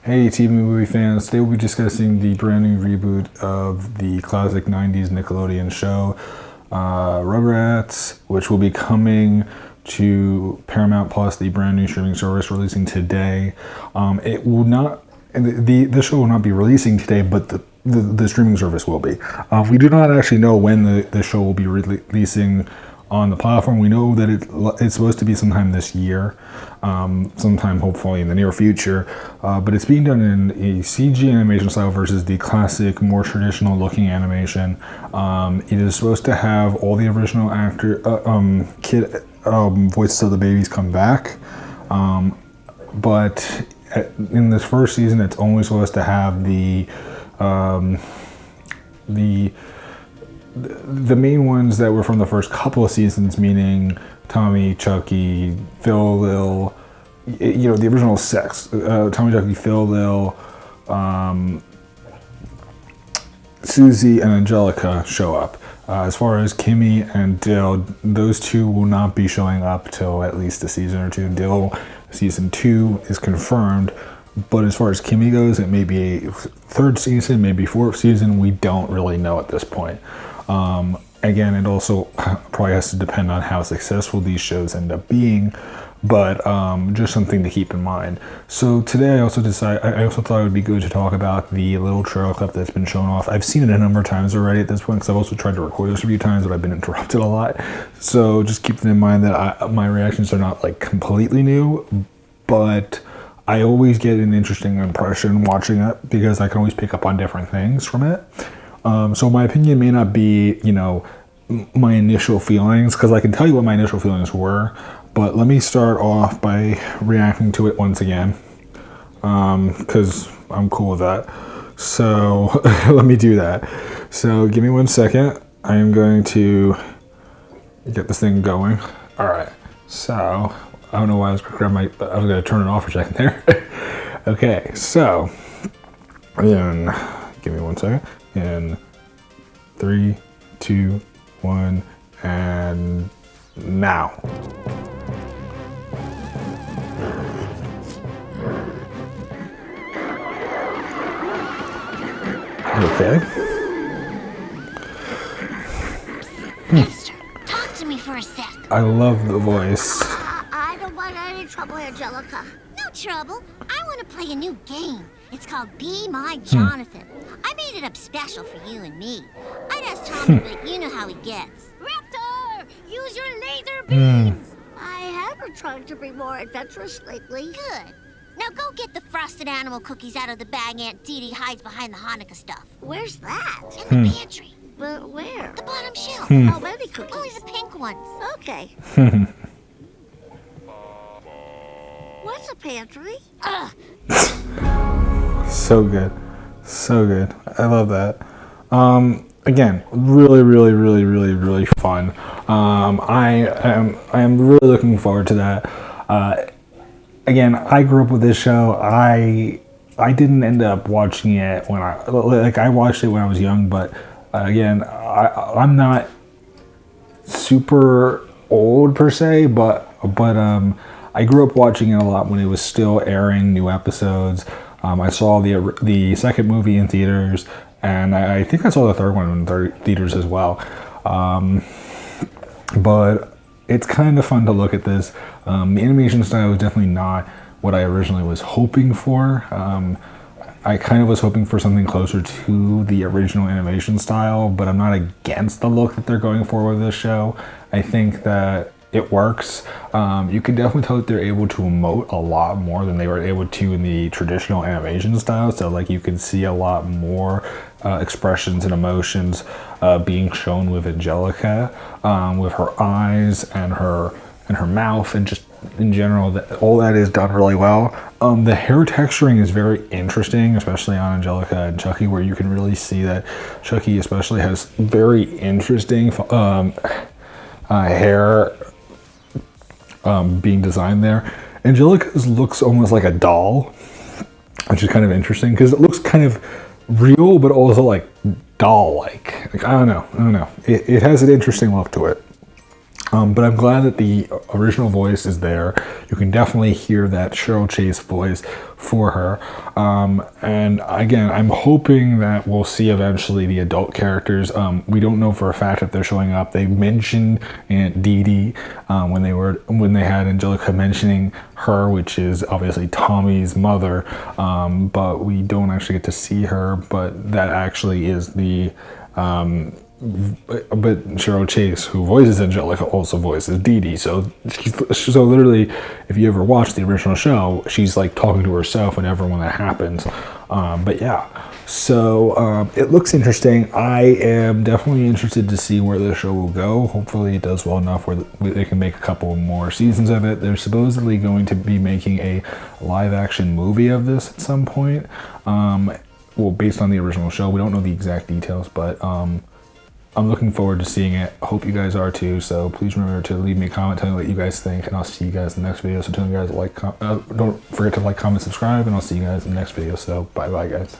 Hey TV movie fans, today we'll be discussing the brand new reboot of the classic 90s Nickelodeon show, Rugrats, which will be coming to Paramount Plus, the brand new streaming service releasing today. It will not, the show will not be releasing today, but the streaming service will be. We do not actually know when the show will be releasing on the platform. We know that it's supposed to be sometime this year, sometime hopefully in the near future, but it's being done in a CG animation style versus the classic, more traditional looking animation. It is supposed to have all the original kid voices of the babies come back, but in this first season it's only supposed to have the main ones that were from the first couple of seasons, meaning Tommy, Chucky, Phil, Lil, the original six. Tommy, Chucky, Phil, Lil, Susie, and Angelica show up. As far as Kimmy and Dill, those two will not be showing up till at least a season or two. Dill, season 2 is confirmed, but as far as Kimmy goes, it may be a third season, maybe fourth season. We don't really know at this point. Again, it also probably has to depend on how successful these shows end up being, but just something to keep in mind. So today I also thought it would be good to talk about the little trailer clip that's been shown off. I've seen it a number of times already at this point, because I've also tried to record this a few times, but I've been interrupted a lot. So just keep in mind that my reactions are not like completely new, but I always get an interesting impression watching it because I can always pick up on different things from it. So my opinion may not be, my initial feelings, because I can tell you what my initial feelings were, but let me start off by reacting to it once again, because I'm cool with that. So let me do that. So give me 1 second. I am going to get this thing going. All right. So I don't know why I was going to turn it off for a second there. Okay. So then give me 1 second. In 3, 2, 1, and now. Okay. Mister, talk to me for a sec. I love the voice. I don't want any trouble, Angelica. No trouble. I want to play a new game. It's called Be My Jonathan. I made it up special for you and me. I'd ask Tommy, but you know how he gets. Raptor, use your laser beams. I have been trying to be more adventurous lately. Good. Now go get the frosted animal cookies out of the bag Aunt Dee Dee hides behind the Hanukkah stuff. Where's that? In the pantry. But where? The bottom shelf. How many cookies? Only the pink ones. Okay. What's a pantry? So good. So good. I love that. Again, really fun. I am really looking forward to that. Again, I grew up with this show. I didn't end up watching it when I watched it when I was young, but again, I'm not super old per se, but I grew up watching it a lot when it was still airing new episodes. I saw the second movie in theaters, and I think I saw the third one in theaters as well. But it's kind of fun to look at this. The animation style is definitely not what I originally was hoping for. I kind of was hoping for something closer to the original animation style, but I'm not against the look that they're going for with this show. I think that it works. You can definitely tell that they're able to emote a lot more than they were able to in the traditional animation style. So like you can see a lot more expressions and emotions being shown with Angelica, with her eyes and her mouth, and just in general, all that is done really well. The hair texturing is very interesting, especially on Angelica and Chucky, where you can really see that Chucky especially has very interesting hair being designed there. Angelica's looks almost like a doll, which is kind of interesting because it looks kind of real, but also like doll-like. I don't know. It has an interesting look to it. But I'm glad that the original voice is there. You can definitely hear that Cheryl Chase voice for her. And again, I'm hoping that we'll see eventually the adult characters. We don't know for a fact if they're showing up. They mentioned Aunt Dee Dee when they had Angelica mentioning her, which is obviously Tommy's mother. But we don't actually get to see her. But that actually is the but Cheryl Chase, who voices Angelica, also voices Dee Dee. So literally, if you ever watch the original show, she's like talking to herself whenever when that happens. But yeah, so it looks interesting. I am definitely interested to see where the show will go. Hopefully, it does well enough where they can make a couple more seasons of it. They're supposedly going to be making a live-action movie of this at some point. Well, based on the original show, we don't know the exact details, but I'm looking forward to seeing it. I hope you guys are too. So please remember to leave me a comment, tell me what you guys think, and I'll see you guys in the next video. So tell you guys don't forget to like, comment, subscribe, and I'll see you guys in the next video. So bye guys.